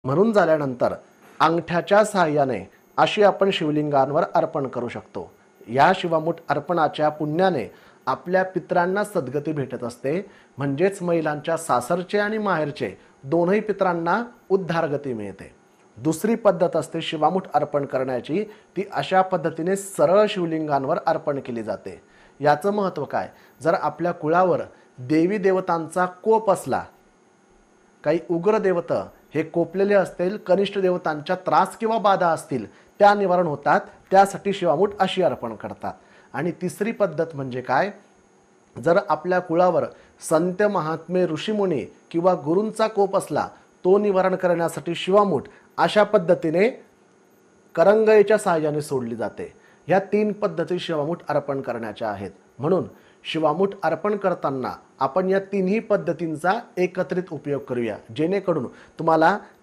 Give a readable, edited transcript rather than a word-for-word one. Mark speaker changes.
Speaker 1: म्हणून झाल्यानंतर अंगठ्याच्या सहाय्याने अशी आपण शिवलिंगांवर अर्पण करू शकतो। या शिवामूठ अर्पणाच्या पुण्याने आपल्या पितरांना सद्गती भेटत असते, म्हणजेच महिलांच्या सासरचे आणि माहेरचे दोनही पितरांना उद्धारगती मिळते। दुसरी पद्धत असते शिवामूठ अर्पण करण्याची, ती अशा पद्धतीने सरळ शिवलिंगांवर अर्पण केली जाते। याचं महत्त्व काय, जर आपल्या कुळावर देवी देवतांचा कोप असला, काही उग्र देवता हे कोपलेले असतील, कनिष्ठ देवतांच्या त्रास किंवा बाधा असतील, त्या निवारण होतात, त्यासाठी शिवामूठ अशी अर्पण करतात। आणि तिसरी पद्धत म्हणजे काय, जर आपल्या कुळावर संत महात्मे ऋषीमुनी किंवा गुरूंचा कोप असला, तो निवारण करण्यासाठी शिवामूठ अशा पद्धतीने करंगळीच्या सहाय्याने सोडली जाते। ह्या तीन पद्धती शिवामूठ अर्पण करण्याच्या आहेत। म्हणून शिवामूठ अर्पण करताना आपण या तिन्ही पद्धतींचा एकत्रित उपयोग करूया, जेणेकरून तुम्हाला